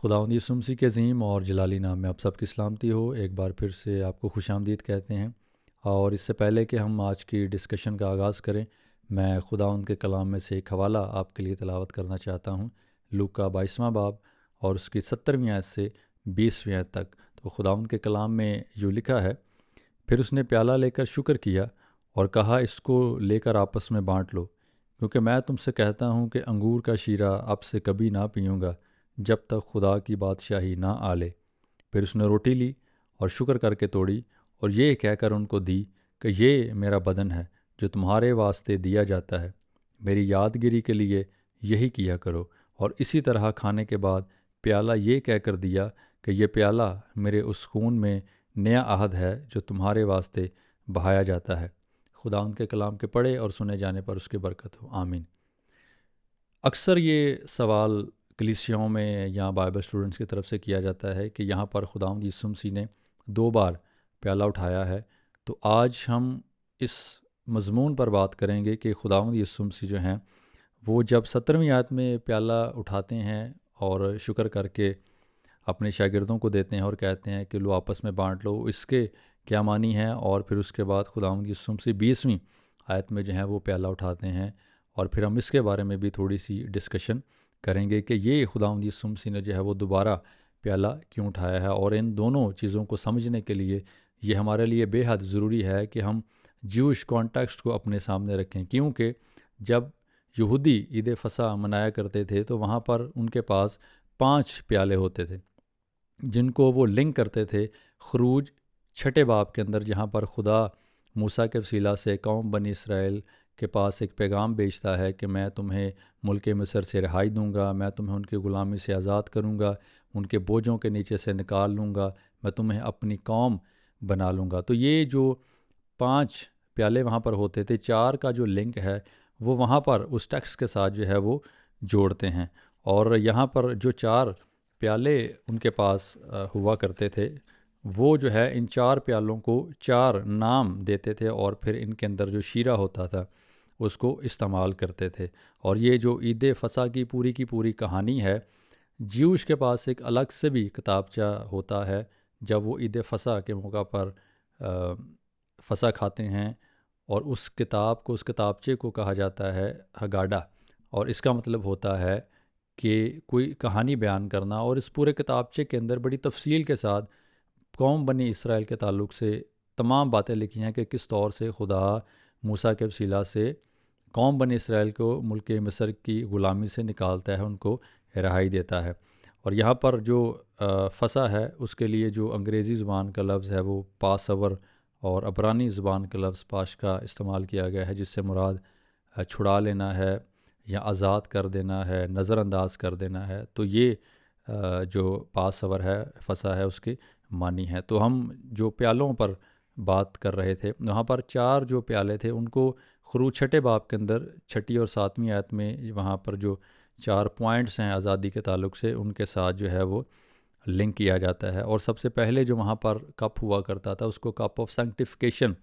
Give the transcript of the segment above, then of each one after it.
خداوند یسوع مسیح کے عظیم اور جلالی نام میں آپ سب کی سلامتی ہو۔ ایک بار پھر سے آپ کو خوش آمدید کہتے ہیں، اور اس سے پہلے کہ ہم آج کی ڈسکشن کا آغاز کریں، میں خداوند کے کلام میں سے ایک حوالہ آپ کے لیے تلاوت کرنا چاہتا ہوں۔ لوکا 22واں باب اور اس کی 17ویں آیت سے 20ویں آیت تک۔ تو خداوند کے کلام میں یوں لکھا ہے: پھر اس نے پیالہ لے کر شکر کیا اور کہا، اس کو لے کر آپس میں بانٹ لو، کیونکہ میں تم سے کہتا ہوں کہ انگور کا شیرہ اب سے کبھی نہ پیوں گا جب تک خدا کی بادشاہی نہ آ لے۔ پھر اس نے روٹی لی اور شکر کر کے توڑی اور یہ کہہ کر ان کو دی کہ یہ میرا بدن ہے جو تمہارے واسطے دیا جاتا ہے، میری یادگیری کے لیے یہی کیا کرو۔ اور اسی طرح کھانے کے بعد پیالہ یہ کہہ کر دیا کہ یہ پیالہ میرے اس خون میں نیا عہد ہے جو تمہارے واسطے بہایا جاتا ہے۔ خدا ان کے کلام کے پڑھے اور سنے جانے پر اس کی برکت ہو، آمین۔ اکثر یہ سوال کلیسیاؤں میں یا بائبل اسٹوڈنٹس کی طرف سے کیا جاتا ہے کہ یہاں پر خداوند یسوع مسیح نے 2 بار پیالہ اٹھایا ہے۔ تو آج ہم اس مضمون پر بات کریں گے کہ خداوند یسوع مسیح جو ہیں وہ جب 17ویں آیت میں پیالہ اٹھاتے ہیں اور شکر کر کے اپنے شاگردوں کو دیتے ہیں اور کہتے ہیں کہ لو آپس میں بانٹ لو، اس کے کیا معنی ہے؟ اور پھر اس کے بعد خداوند یسوع مسیح 20ویں آیت میں جو ہیں وہ پیالہ اٹھاتے ہیں، اور پھر ہم اس کے بارے میں بھی تھوڑی سی ڈسکشن کریں گے کہ یہ خداوند یسوع مسیح نے جو ہے وہ دوبارہ پیالہ کیوں اٹھایا ہے۔ اور ان دونوں چیزوں کو سمجھنے کے لیے یہ ہمارے لیے بے حد ضروری ہے کہ ہم جیوش کانٹیکسٹ کو اپنے سامنے رکھیں، کیونکہ جب یہودی عید فصح منایا کرتے تھے تو وہاں پر ان کے پاس 5 پیالے ہوتے تھے جن کو وہ لنک کرتے تھے خروج 6 باب کے اندر، جہاں پر خدا موسیٰ کے وسیلہ سے قوم بنی اسرائیل کے پاس ایک پیغام بھیجتا ہے کہ میں تمہیں ملک مصر سے رہائی دوں گا، میں تمہیں ان کی غلامی سے آزاد کروں گا، ان کے بوجھوں کے نیچے سے نکال لوں گا، میں تمہیں اپنی قوم بنا لوں گا۔ تو یہ جو 5 پیالے وہاں پر ہوتے تھے، 4 کا جو لنک ہے وہ وہاں پر اس ٹیکسٹ کے ساتھ جو ہے وہ جوڑتے ہیں، اور یہاں پر جو 4 پیالے ان کے پاس ہوا کرتے تھے وہ جو ہے ان 4 پیالوں کو 4 نام دیتے تھے، اور پھر ان کے اندر جو شیرہ ہوتا تھا اس کو استعمال کرتے تھے۔ اور یہ جو عید فصح کی پوری کہانی ہے، جیوش کے پاس ایک الگ سے بھی کتابچہ ہوتا ہے جب وہ عید فصح کے موقع پر فصح کھاتے ہیں، اور اس کتابچے کو کہا جاتا ہے ہگاڈا، اور اس کا مطلب ہوتا ہے کہ کوئی کہانی بیان کرنا۔ اور اس پورے کتابچے کے اندر بڑی تفصیل کے ساتھ قوم بنی اسرائیل کے تعلق سے تمام باتیں لکھی ہیں کہ کس طور سے خدا موسیٰ کے وسیلہ سے قوم بنی اسرائیل کو ملک مصر کی غلامی سے نکالتا ہے، ان کو رہائی دیتا ہے۔ اور یہاں پر جو فصح ہے اس کے لیے جو انگریزی زبان کا لفظ ہے وہ پاس اوور، اور عبرانی زبان کا لفظ پاشکا استعمال کیا گیا ہے، جس سے مراد چھڑا لینا ہے یا آزاد کر دینا ہے، نظر انداز کر دینا ہے۔ تو یہ جو پاس اوور ہے، فصح ہے، اس کے معنی ہے۔ تو ہم جو پیالوں پر بات کر رہے تھے، وہاں پر 4 جو پیالے تھے ان کو خروج 6 باب کے اندر 6 اور 7ویں آیت میں وہاں پر جو 4 پوائنٹس ہیں آزادی کے تعلق سے، ان کے ساتھ جو ہے وہ لنک کیا جاتا ہے۔ اور سب سے پہلے جو وہاں پر کپ ہوا کرتا تھا اس کو کپ آف سینکٹیفیکیشن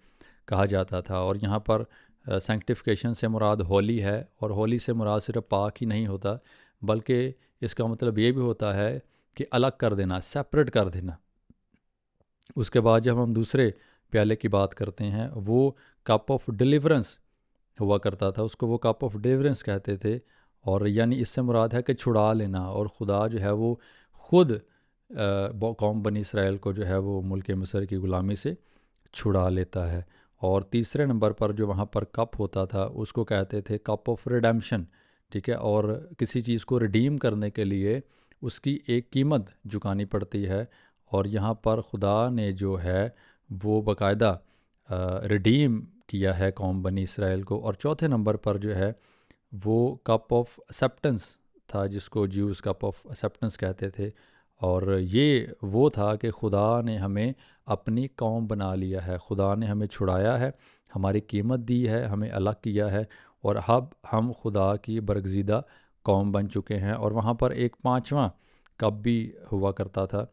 کہا جاتا تھا، اور یہاں پر سینکٹیفیکیشن سے مراد ہولی ہے، اور ہولی سے مراد صرف پاک ہی نہیں ہوتا بلکہ اس کا مطلب یہ بھی ہوتا ہے کہ الگ کر دینا، سیپریٹ کر دینا۔ اس کے بعد جب ہم دوسرے پیالے کی بات کرتے ہیں، وہ کپ آف ڈیلیورنس ہوا کرتا تھا، اس کو وہ کپ آف ڈیلیورنس کہتے تھے، اور یعنی اس سے مراد ہے کہ چھڑا لینا، اور خدا جو ہے وہ خود قوم بنی اسرائیل کو جو ہے وہ ملک مصر کی غلامی سے چھڑا لیتا ہے۔ اور تیسرے نمبر پر جو وہاں پر کپ ہوتا تھا اس کو کہتے تھے کپ آف ریڈیمشن، ٹھیک ہے۔ اور کسی چیز کو ریڈیم کرنے کے لیے اس کی ایک قیمت چکانی پڑتی ہے، اور یہاں پر خدا نے جو ہے وہ باقاعدہ ریڈیم کیا ہے قوم بنی اسرائیل کو۔ اور چوتھے نمبر پر جو ہے وہ کپ آف ایکسیپٹنس تھا، جس کو جیوز کپ آف ایکسیپٹنس کہتے تھے، اور یہ وہ تھا کہ خدا نے ہمیں اپنی قوم بنا لیا ہے، خدا نے ہمیں چھڑایا ہے، ہماری قیمت دی ہے، ہمیں الگ کیا ہے، اور اب ہم خدا کی برگزیدہ قوم بن چکے ہیں۔ اور وہاں پر ایک 5واں کپ بھی ہوا کرتا تھا،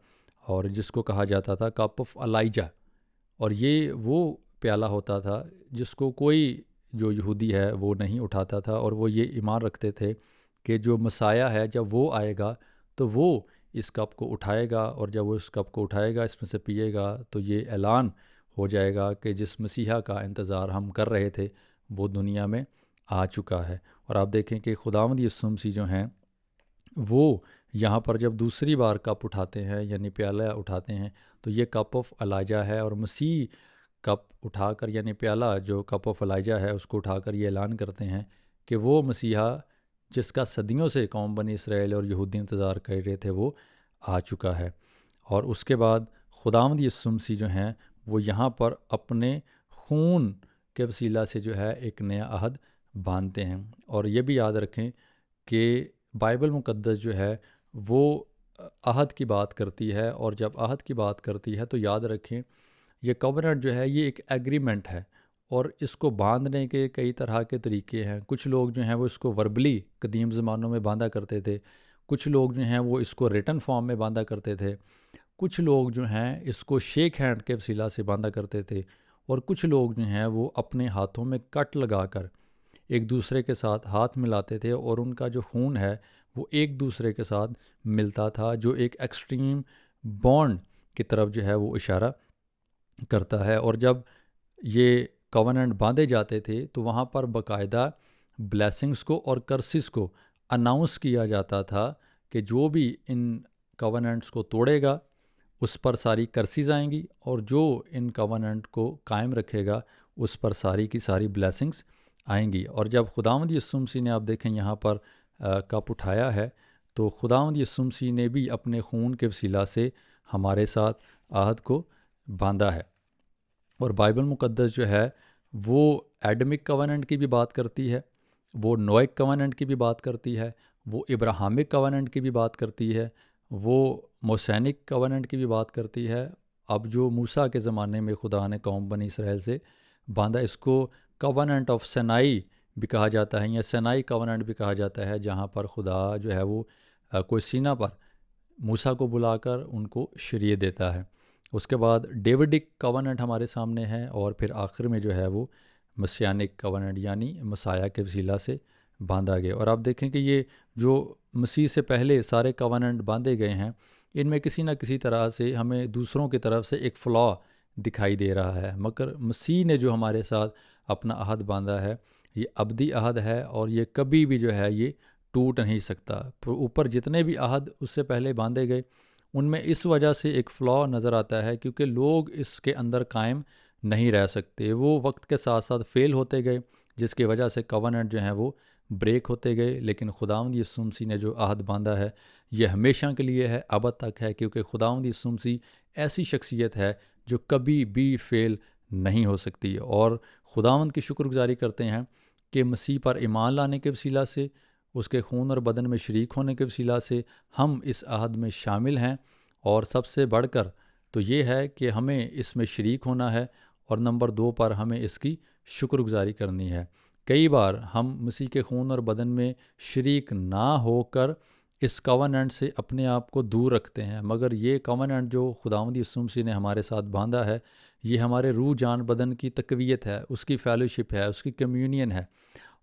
اور جس کو کہا جاتا تھا کپ آف الائجہ، اور یہ وہ پیالہ ہوتا تھا جس کو کوئی جو یہودی ہے وہ نہیں اٹھاتا تھا، اور وہ یہ ایمان رکھتے تھے کہ جو مسیح ہے جب وہ آئے گا تو وہ اس کپ کو اٹھائے گا، اور جب وہ اس کپ کو اٹھائے گا، اس میں سے پیے گا، تو یہ اعلان ہو جائے گا کہ جس مسیحا کا انتظار ہم کر رہے تھے وہ دنیا میں آ چکا ہے۔ اور آپ دیکھیں کہ خداوند یسوع مسیح جو ہیں وہ یہاں پر جب دوسری بار کپ اٹھاتے ہیں، یعنی پیالہ اٹھاتے ہیں، تو یہ کپ آف الائجہ ہے، اور مسیح کپ اٹھا کر، یعنی پیالہ جو کپ آف الائجہ ہے، اس کو اٹھا کر یہ اعلان کرتے ہیں کہ وہ مسیحا جس کا صدیوں سے قوم بنی اسرائیل اور یہودی انتظار کر رہے تھے وہ آ چکا ہے۔ اور اس کے بعد خداوند یسوع مسیح جو ہیں وہ یہاں پر اپنے خون کے وسیلہ سے جو ہے ایک نیا عہد باندھتے ہیں۔ اور یہ بھی یاد رکھیں کہ بائبل مقدس جو ہے وہ عہد کی بات کرتی ہے، اور جب عہد کی بات کرتی ہے تو یاد رکھیں یہ کووننٹ جو ہے یہ ایک ایگریمنٹ ہے، اور اس کو باندھنے کے کئی طرح کے طریقے ہیں۔ کچھ لوگ جو ہیں وہ اس کو وربلی قدیم زمانوں میں باندھا کرتے تھے، کچھ لوگ جو ہیں وہ اس کو ریٹن فارم میں باندھا کرتے تھے، کچھ لوگ جو ہیں اس کو شیک ہینڈ کے وسیلہ سے باندھا کرتے تھے، اور کچھ لوگ جو ہیں وہ اپنے ہاتھوں میں کٹ لگا کر ایک دوسرے کے ساتھ ہاتھ ملاتے تھے، اور ان کا جو خون ہے وہ ایک دوسرے کے ساتھ ملتا تھا، جو ایک ایکسٹریم بانڈ کی طرف جو ہے وہ اشارہ کرتا ہے۔ اور جب یہ کووننٹ باندھے جاتے تھے تو وہاں پر باقاعدہ بلیسنگز کو اور کرسز کو اناؤنس کیا جاتا تھا کہ جو بھی ان کووننٹس کو توڑے گا اس پر ساری کرسیز آئیں گی، اور جو ان کووننٹ کو قائم رکھے گا اس پر ساری کی ساری بلیسنگز آئیں گی۔ اور جب خداوند یسوع مسیح نے، آپ دیکھیں یہاں پر کپ اٹھایا ہے، تو خداوند یسوع مسیح نے بھی اپنے خون کے وسیلہ سے ہمارے ساتھ عہد کو باندھا ہے۔ اور بائبل مقدس جو ہے وہ ایڈمک کووننٹ کی بھی بات کرتی ہے، وہ نوئک کووننٹ کی بھی بات کرتی ہے، وہ ابراہامک کووننٹ کی بھی بات کرتی ہے، وہ موسینک کووننٹ کی بھی بات کرتی ہے۔ اب جو موسیٰ کے زمانے میں خدا نے قوم بنی اسرائیل سے باندھا، اس کو کووننٹ آف سینائی بھی کہا جاتا ہے، یا سینائی کووننٹ بھی کہا جاتا ہے، جہاں پر خدا جو ہے وہ کوئی سینہ پر موسیٰ کو بلا کر ان کو شریعت دیتا ہے۔ اس کے بعد ڈیوڈک کووننٹ ہمارے سامنے ہے، اور پھر آخر میں جو ہے وہ مسیانک کووننٹ یعنی مسیح کے وسیلہ سے باندھا گیا۔ اور آپ دیکھیں کہ یہ جو مسیح سے پہلے سارے کووننٹ باندھے گئے ہیں، ان میں کسی نہ کسی طرح سے ہمیں دوسروں کی طرف سے ایک فلا دکھائی دے رہا ہے، مگر مسیح نے جو ہمارے ساتھ اپنا عہد باندھا ہے یہ ابدی عہد ہے، اور یہ کبھی بھی جو ہے یہ ٹوٹ نہیں سکتا۔ اوپر جتنے بھی عہد اس سے پہلے باندھے گئے ان میں اس وجہ سے ایک فلا نظر آتا ہے کیونکہ لوگ اس کے اندر قائم نہیں رہ سکتے، وہ وقت کے ساتھ ساتھ فیل ہوتے گئے، جس کی وجہ سے کووننٹ جو ہیں وہ بریک ہوتے گئے۔ لیکن خداوند یسوع مسیح نے جو عہد باندھا ہے یہ ہمیشہ کے لیے ہے، ابد تک ہے، کیونکہ خداوند یسوع مسیح ایسی شخصیت ہے جو کبھی بھی فیل نہیں ہو سکتی۔ اور خداوند کی شکر گزاری کرتے ہیں کہ مسیح پر ایمان لانے کے وسیلہ سے، اس کے خون اور بدن میں شریک ہونے کے وسیلہ سے ہم اس عہد میں شامل ہیں، اور سب سے بڑھ کر تو یہ ہے کہ ہمیں اس میں شریک ہونا ہے، اور نمبر 2 پر ہمیں اس کی شکر گزاری کرنی ہے۔ کئی بار ہم مسیح کے خون اور بدن میں شریک نہ ہو کر اس کووننٹ سے اپنے آپ کو دور رکھتے ہیں، مگر یہ کووننٹ جو خداوند یسوع مسیح نے ہمارے ساتھ باندھا ہے یہ ہمارے روح جان بدن کی تقویت ہے، اس کی فیلوشپ ہے، اس کی کمیونین ہے،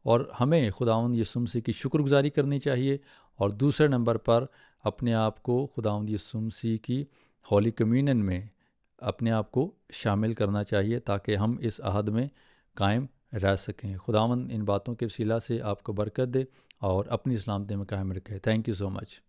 اور ہمیں خداوند یسوع مسیح کی شکر گزاری کرنی چاہیے۔ اور دوسرے نمبر پر اپنے آپ کو خداوند یسوع مسیح کی ہولی کمیونین میں اپنے آپ کو شامل کرنا چاہیے تاکہ ہم اس عہد میں قائم رہ سکیں۔ خداوند ان باتوں کے وسیلہ سے آپ کو برکت دے اور اپنی سلامتی میں قائم رکھے۔ Thank you so much.